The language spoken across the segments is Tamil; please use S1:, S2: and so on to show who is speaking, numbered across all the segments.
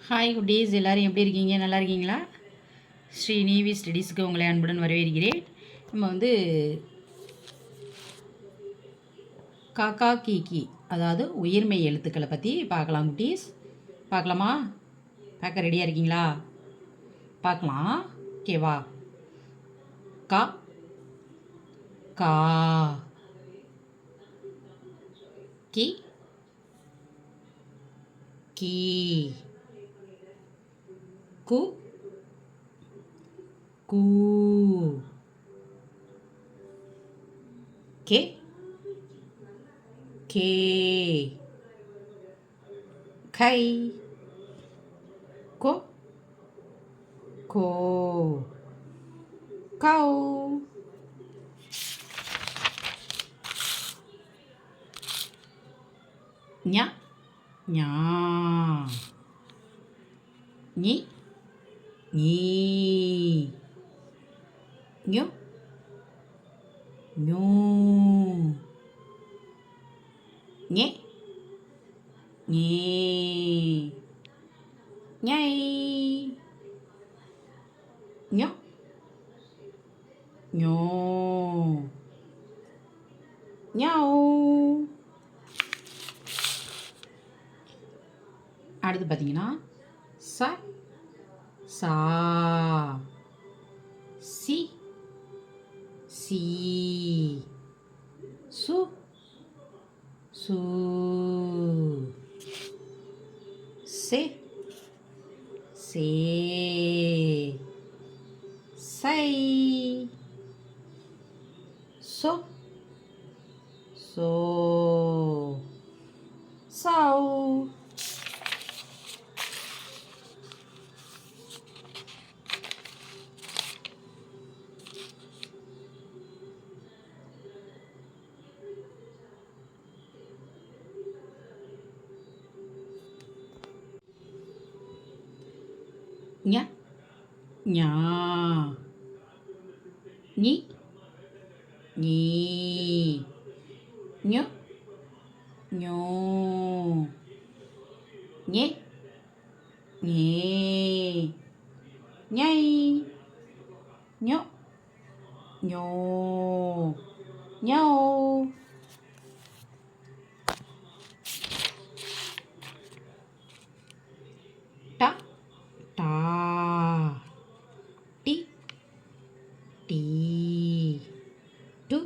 S1: ஹாய் குட்டீஸ், எல்லோரும் எப்படி இருக்கீங்க? நல்லா இருக்கீங்களா? ஸ்ரீ நீவி ஸ்டடீஸுக்கு உங்களை அன்புடன் வரவேற்கிறேன். நம்ம வந்து காக்கா கீக்கி, அதாவது உயிர்மெய் எழுத்துக்களை பற்றி பார்க்கலாம் குட்டீஸ். பார்க்கலாமா? பார்க்க ரெடியாக இருக்கீங்களா? பார்க்கலாம். ஓகேவா? கா கா, கி கீ, கு கூ, கே கே, கை கோ கோ, கௌ ஞ ஞா, ஞி ஞீ, ஞு ஞூ, ஞே ஞே, ஞை ஞொ ஞோ, ஞௌ. அடுத்து பார்த்தீங்கன்னா ச சா, சி சி, சு சு, சே சே, சை, சோ சோ, சௌ. ஞ ஞா, ஞி ஞீ, ஞொ ஞோ, ஞே ஞே, ஞை ஞொ ஞோ, ஞௌ. ட டா, டி டீ, டு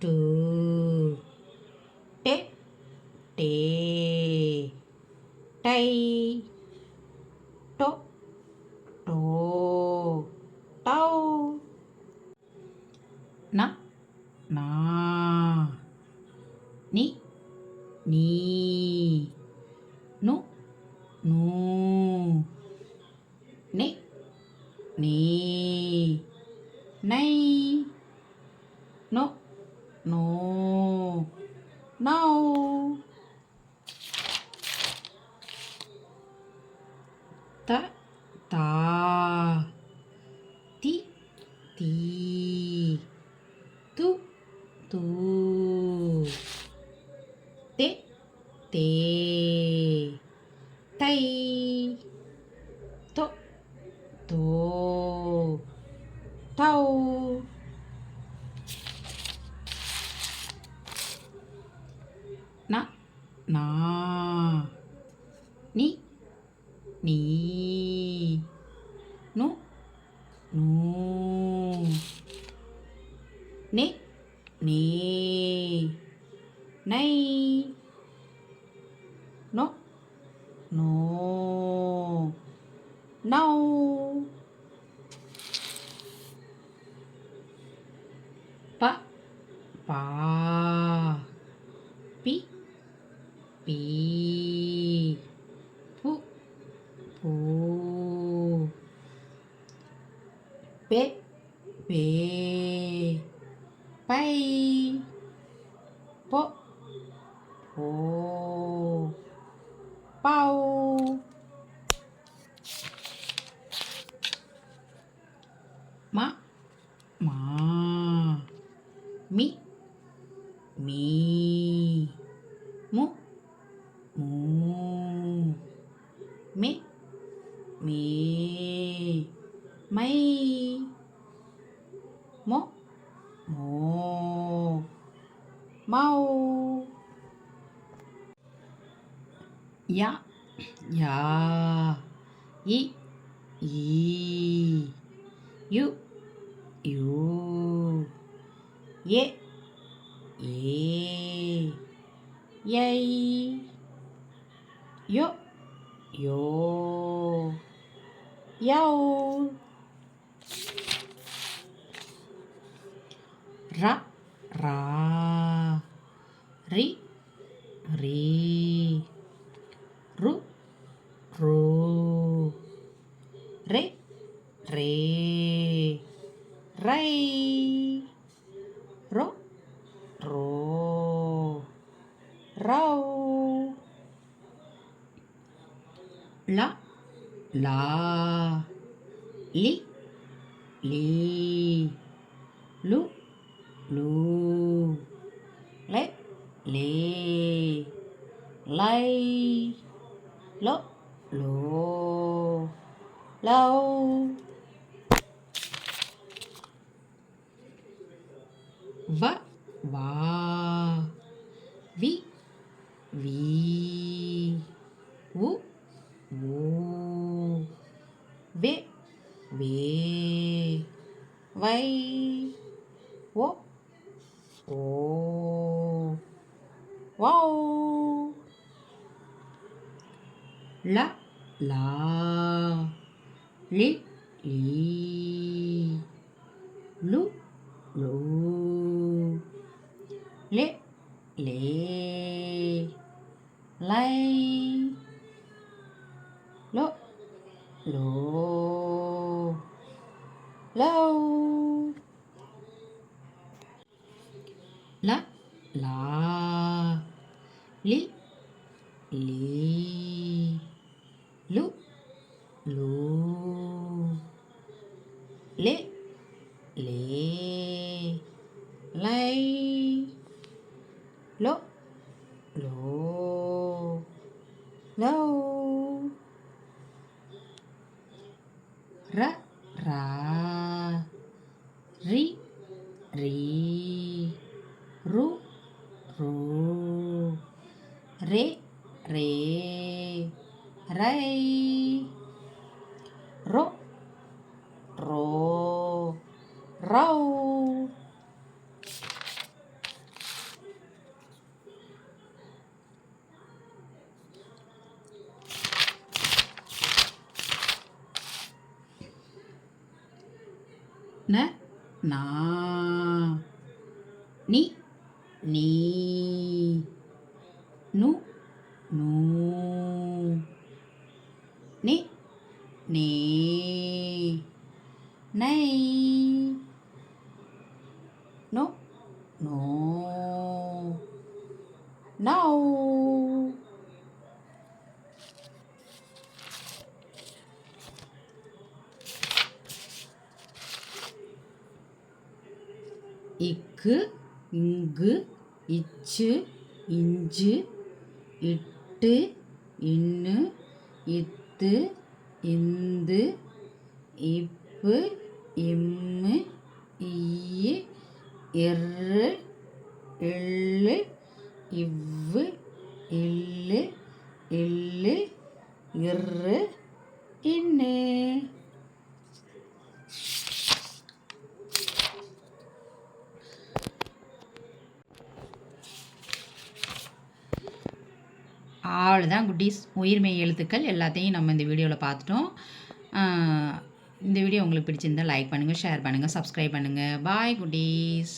S1: டூ, டே டே, டை டோ டோ, டௌ. ந நா, நி நீ, நு நூ, நெ நீ, நை நோ நோ, நௌ. த தா, தி தீ, து தூ, தே தே, தை தொ தோ, தௌ. ந நா, நி நீ, நு நூ, நெ நீ, நை நோ நோ, நௌ. ப பா, பி பீ, பு பூ, பெ பே, பை பொ போ, பௌ. ம மா, மி மீ, மு மூ, மே மே மை மோ மோ மௌ யா யா இ ஈ யு யூ ஏ ஏ யை யோ யோ யௌ ரா ரா ரி ரீ ரு ரூ ரே ரே ரை ரோ ரோ ரௌ லா லா லி லீ லு லூ லே லே லை லோ லோ லௌ வ வா வி வீ வு வூ வே வே வை ஓ ஓ வௌ ல லா லி லீ லு லூ லே லே லை லோ லோ லௌ ல லா லி லீ லு லூ லே லே லை லோ லோ லௌ ர ரா ரி ரீ ரு ரூ ரே ரே ரை ரோ ரோ ரௌ ந நா நி நீ நு நூ நி நீனை நோ நோ நௌ இக்கு இங்கு இச்சு இஞ்சு இட்டு இன்னு இத்து இந்து இப்பு இம்மு ஈயு இர்ரு எள்ளு இவ்வு இல்லு இல்லு இர்ரு இன்னு அவ்வளோதான் குட்டீஸ். உயிர்மெய் எழுத்துக்கள் எல்லாத்தையும் நம்ம இந்த வீடியோவில் பார்த்துட்டோம். இந்த வீடியோ உங்களுக்கு பிடிச்சிருந்தால் லைக் பண்ணுங்கள், ஷேர் பண்ணுங்கள், சப்ஸ்கிரைப் பண்ணுங்கள். பாய் குட்டீஸ்.